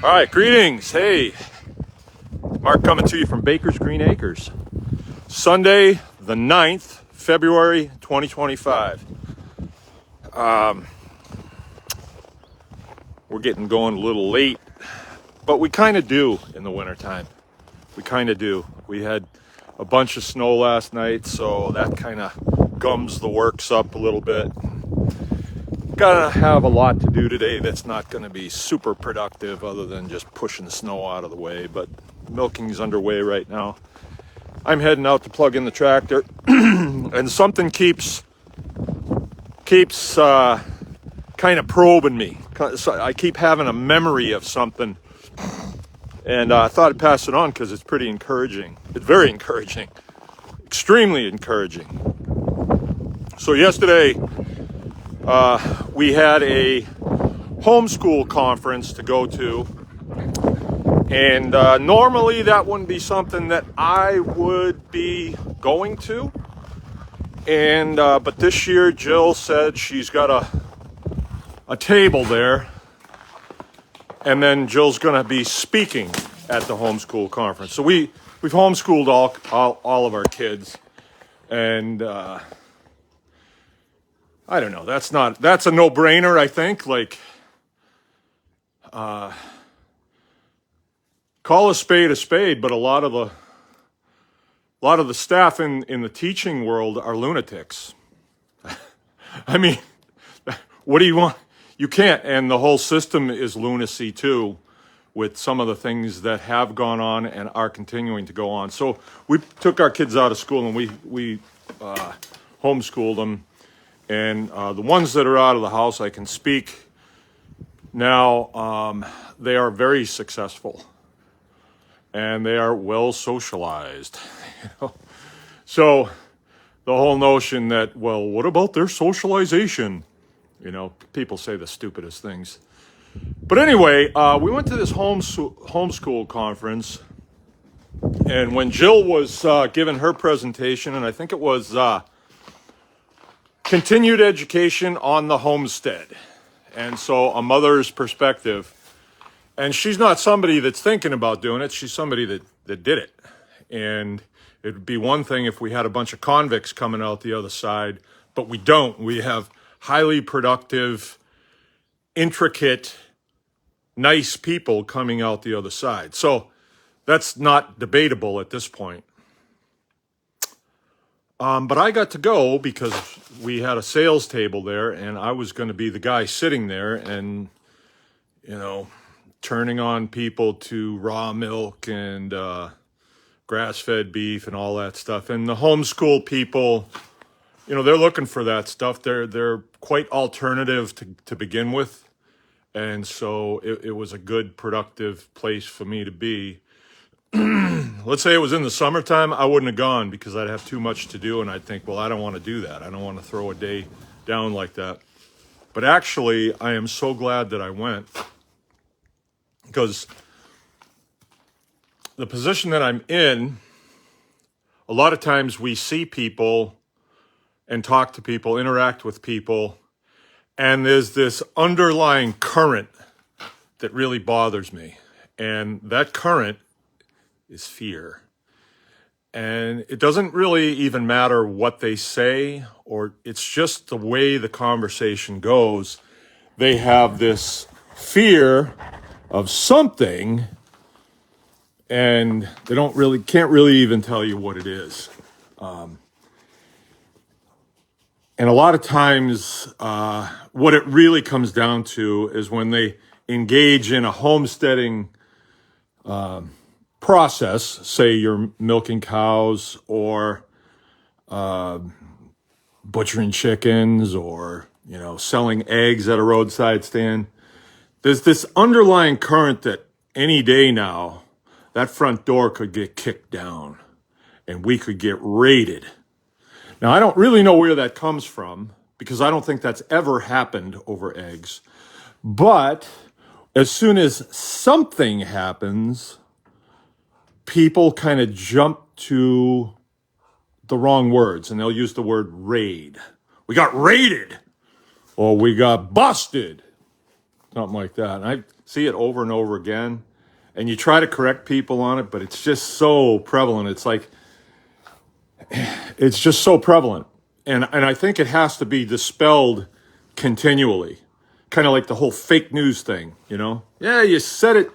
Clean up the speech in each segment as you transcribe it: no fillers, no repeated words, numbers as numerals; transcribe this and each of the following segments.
All right, greetings. Hey, Mark coming to you from Baker's Green Acres. Sunday, the 9th, February 2025. We're getting going a little late, but we kind of do in the wintertime. We kind of do. We had a bunch of snow last night, so that kind of gums the works up a little bit. Gotta have a lot to do today that's not going to be super productive other than just pushing the snow out of the way, but milking's underway right now. I'm heading out to plug in the tractor and something keeps kind of probing me. I keep having a memory of something, and I thought I'd pass it on because it's pretty encouraging. It's very encouraging, extremely encouraging. So yesterday, we had a homeschool conference to go to, and normally that wouldn't be something that I would be going to, and but this year Jill said she's got a table there, and then Jill's going to be speaking at the homeschool conference. So we've homeschooled all of our kids, and I don't know. That's a no-brainer, I think. Like, call a spade, but a lot of the staff in the teaching world are lunatics. I mean, what do you want? You can't, and the whole system is lunacy too, with some of the things that have gone on and are continuing to go on. So we took our kids out of school and we homeschooled them. And the ones that are out of the house, I can speak now. They are very successful, and they are well socialized. So the whole notion that, well, what about their socialization? People say the stupidest things. But anyway, we went to this homeschool conference, and when Jill was giving her presentation, and I think it was continued education on the homestead, and so a mother's perspective, and she's not somebody that's thinking about doing it, she's somebody that did it. And it would be one thing if we had a bunch of convicts coming out the other side, but we don't. We have highly productive, intricate, nice people coming out the other side. So that's not debatable at this point. But I got to go because we had a sales table there, and I was going to be the guy sitting there and, turning on people to raw milk and grass-fed beef and all that stuff. And the homeschool people, they're looking for that stuff. They're quite alternative to begin with. And so it was a good, productive place for me to be. Let's say it was in the summertime, I wouldn't have gone because I'd have too much to do, and I'd think, well, I don't want to do that. I don't want to throw a day down like that. But actually, I am so glad that I went, because the position that I'm in, a lot of times we see people and talk to people, interact with people, and there's this underlying current that really bothers me. And that current is fear. And it doesn't really even matter what they say, or it's just the way the conversation goes. They have this fear of something, and they can't really even tell you what it is. And a lot of times, what it really comes down to is when they engage in a homesteading process, say you're milking cows or butchering chickens or, selling eggs at a roadside stand. There's this underlying current that any day now, that front door could get kicked down and we could get raided. Now, I don't really know where that comes from because I don't think that's ever happened over eggs. But as soon as something happens, people kind of jump to the wrong words, and they'll use the word raid. We got raided, or we got busted. something like that. And I see it over and over again. And you try to correct people on it, but it's just so prevalent. It's like, it's just so prevalent. And I think it has to be dispelled continually. Kind of like the whole fake news thing, you know? Yeah, you said it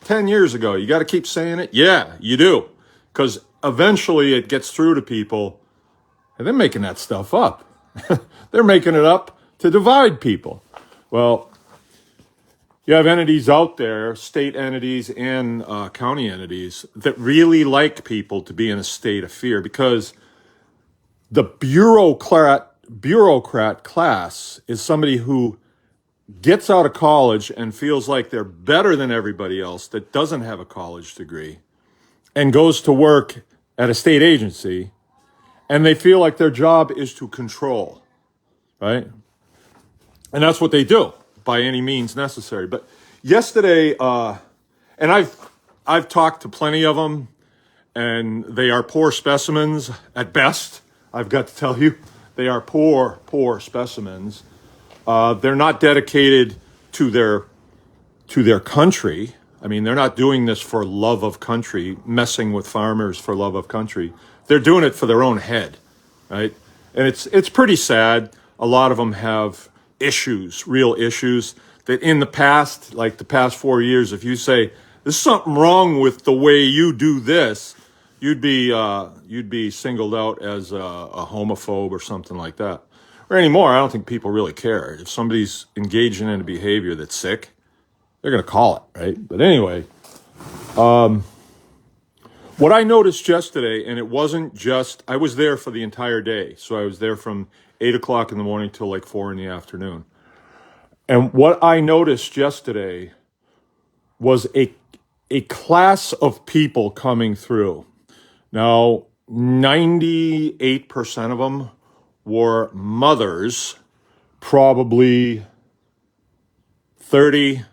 10 years ago. You got to keep saying it? Yeah, you do. Because eventually it gets through to people, and they're making that stuff up. They're making it up to divide people. Well, you have entities out there, state entities and county entities, that really like people to be in a state of fear, because the bureaucrat class is somebody who gets out of college and feels like they're better than everybody else that doesn't have a college degree and goes to work at a state agency, and they feel like their job is to control, right? And that's what they do by any means necessary. But yesterday, and I've talked to plenty of them, and they are poor specimens at best. I've got to tell you, they are poor specimens. They're not dedicated to their country. I mean, they're not doing this for love of country, messing with farmers for love of country. They're doing it for their own head, right? And it's pretty sad. A lot of them have issues, real issues, that in the past, like the past 4 years, if you say, there's something wrong with the way you do this, you'd be singled out as a homophobe or something like that. Or anymore, I don't think people really care. If somebody's engaging in a behavior that's sick, they're going to call it, right? But anyway, what I noticed yesterday, and it wasn't just, I was there for the entire day. So I was there from 8 o'clock in the morning till like 4 in the afternoon. And what I noticed yesterday was a class of people coming through. Now, 98% of them were mothers, probably 30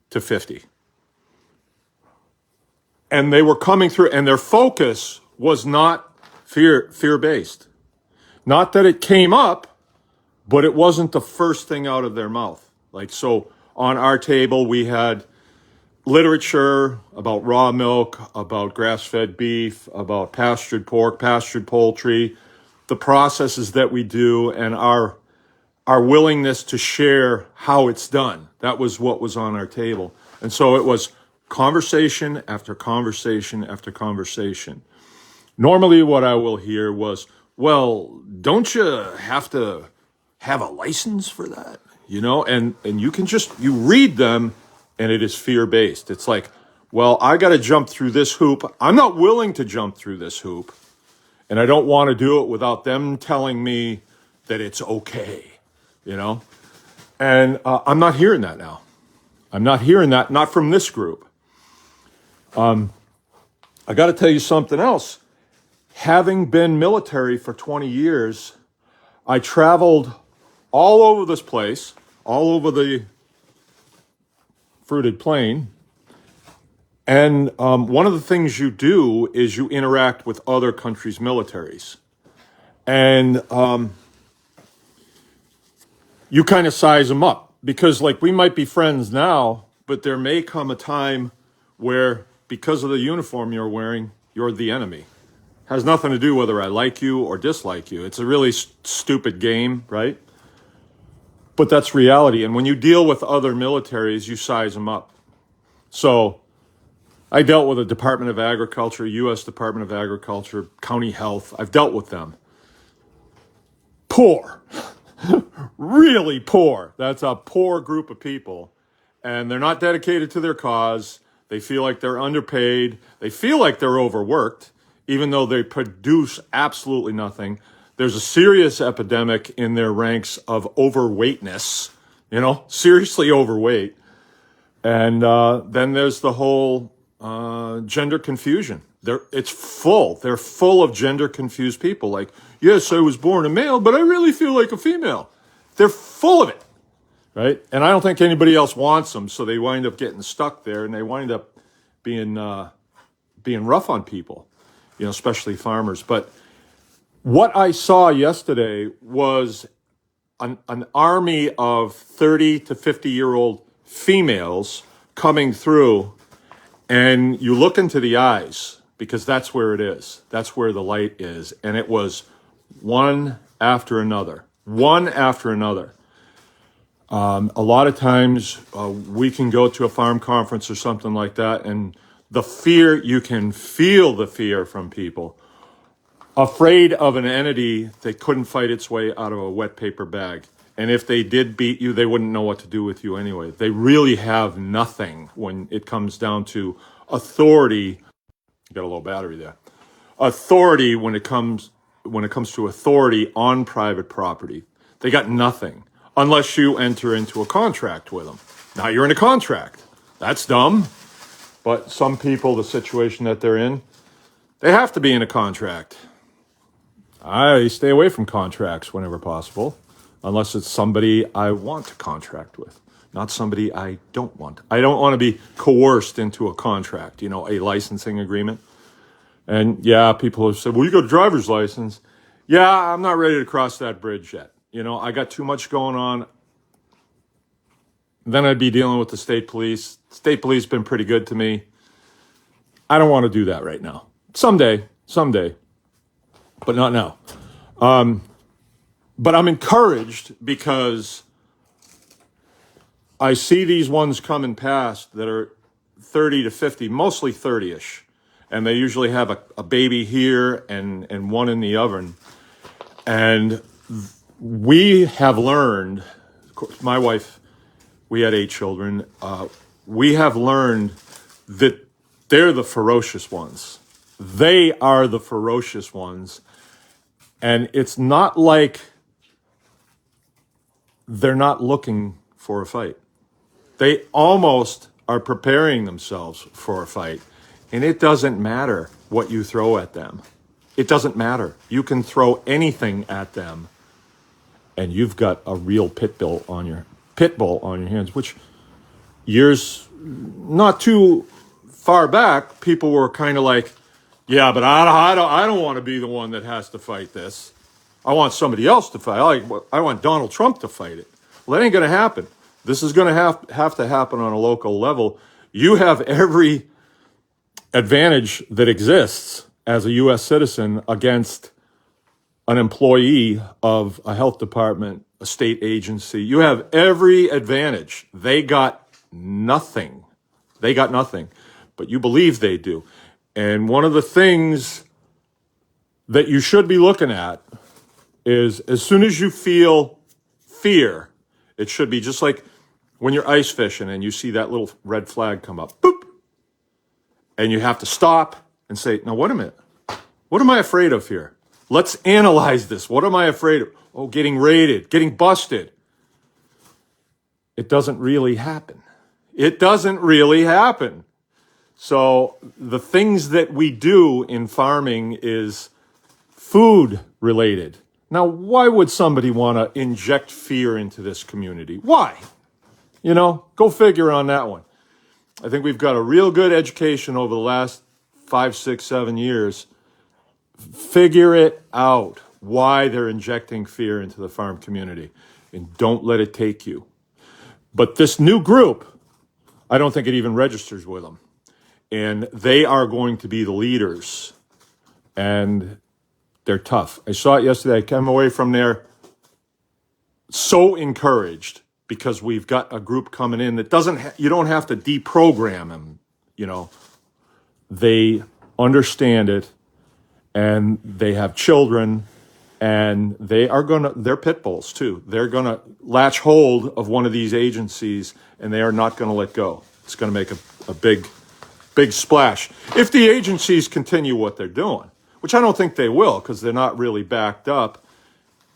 to 50. And they were coming through, and their focus was not fear-based. Not that it came up, but it wasn't the first thing out of their mouth. Like, so on our table, we had literature about raw milk, about grass-fed beef, about pastured pork, pastured poultry, the processes that we do, and our willingness to share how it's done. That was what was on our table. And so it was conversation after conversation after conversation. Normally what I will hear was, well, don't you have to have a license for that? You know, and you can just, you read them, and it is fear-based. It's like, well, I got to jump through this hoop. I'm not willing to jump through this hoop, and I don't want to do it without them telling me that it's okay, you know? And I'm not hearing that now. I'm not hearing that, not from this group. I got to tell you something else. Having been military for 20 years, I traveled all over this place, all over the fruited plain. And one of the things you do is you interact with other countries' militaries. And you kind of size them up. Because, like, we might be friends now, but there may come a time where, because of the uniform you're wearing, you're the enemy. Has nothing to do whether I like you or dislike you. It's a really stupid game, right? But that's reality. And when you deal with other militaries, you size them up. So I dealt with the Department of Agriculture, U.S. Department of Agriculture, County Health. I've dealt with them. Poor. Really poor. That's a poor group of people. And they're not dedicated to their cause. They feel like they're underpaid. They feel like they're overworked, even though they produce absolutely nothing. There's a serious epidemic in their ranks of overweightness, you know, seriously overweight. And then there's the whole gender confusion. It's full. They're full of gender confused people. Like, yes, I was born a male, but I really feel like a female. They're full of it, right? And I don't think anybody else wants them, so they wind up getting stuck there, and they wind up being rough on people, you know, especially farmers. But what I saw yesterday was an army of 30 to 50-year-old females coming through, and you look into the eyes because that's where it is. That's where the light is. And it was one after another, one after another. A lot of times we can go to a farm conference or something like that, and the fear, you can feel the fear from people. Afraid of an entity that couldn't fight its way out of a wet paper bag. And if they did beat you, they wouldn't know what to do with you anyway. They really have nothing when it comes down to authority. Got a low battery there. Authority when it comes to authority on private property. They got nothing unless you enter into a contract with them. Now you're in a contract. That's dumb. But some people, the situation that they're in, they have to be in a contract. I stay away from contracts whenever possible, unless it's somebody I want to contract with, not somebody I don't want. I don't want to be coerced into a contract, a licensing agreement. And yeah, people have said, well, you got a driver's license. Yeah, I'm not ready to cross that bridge yet. I got too much going on. Then I'd be dealing with the state police. State police been pretty good to me. I don't want to do that right now. Someday, but not now. But I'm encouraged because I see these ones coming past that are 30 to 50, mostly 30-ish. And they usually have a baby here and one in the oven. And we have learned, of course, my wife, we had 8 children. We have learned that they're the ferocious ones. They are the ferocious ones. And it's not like they're not looking for a fight. They almost are preparing themselves for a fight. And it doesn't matter what you throw at them. It doesn't matter. You can throw anything at them, and you've got a real pit bull on your hands, which years not too far back, people were kind of like, yeah, but I don't want to be the one that has to fight this. I want somebody else to fight. I want Donald Trump to fight it. Well, that ain't going to happen. This is going to have to happen on a local level. You have every advantage that exists as a U.S. citizen against an employee of a health department, a state agency. You have every advantage. They got nothing. But you believe they do. And one of the things that you should be looking at is as soon as you feel fear, it should be just like when you're ice fishing and you see that little red flag come up, boop, and you have to stop and say, now, wait a minute. What am I afraid of here? Let's analyze this. What am I afraid of? Oh, getting raided, getting busted. It doesn't really happen. So the things that we do in farming is food related. Now, why would somebody want to inject fear into this community? Why? Go figure on that one. I think we've got a real good education over the last 5, 6, 7 years. Figure it out, why they're injecting fear into the farm community, and don't let it take you. But this new group, I don't think it even registers with them. And they are going to be the leaders. And they're tough. I saw it yesterday. I came away from there so encouraged because we've got a group coming in that you don't have to deprogram them. They understand it, and they have children, and they're pit bulls too. They're gonna latch hold of one of these agencies, and they are not gonna let go. It's gonna make a big splash if the agencies continue what they're doing, which I don't think they will because they're not really backed up,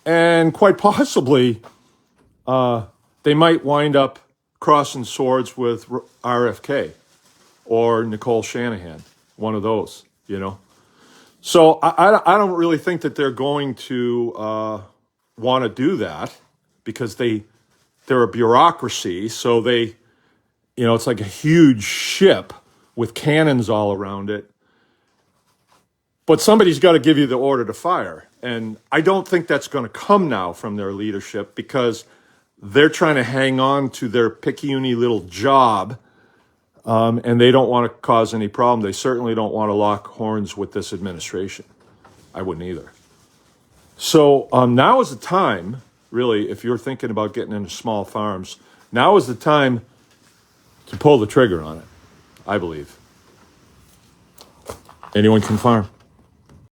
and quite possibly they might wind up crossing swords with RFK or Nicole Shanahan, one of those, So I don't really think that they're going to want to do that because they're a bureaucracy. So it's like a huge ship with cannons all around it. But somebody's got to give you the order to fire. And I don't think that's going to come now from their leadership because they're trying to hang on to their picayune little job, and they don't want to cause any problem. They certainly don't want to lock horns with this administration. I wouldn't either. So now is the time, really, if you're thinking about getting into small farms, now is the time to pull the trigger on it, I believe. Anyone can farm.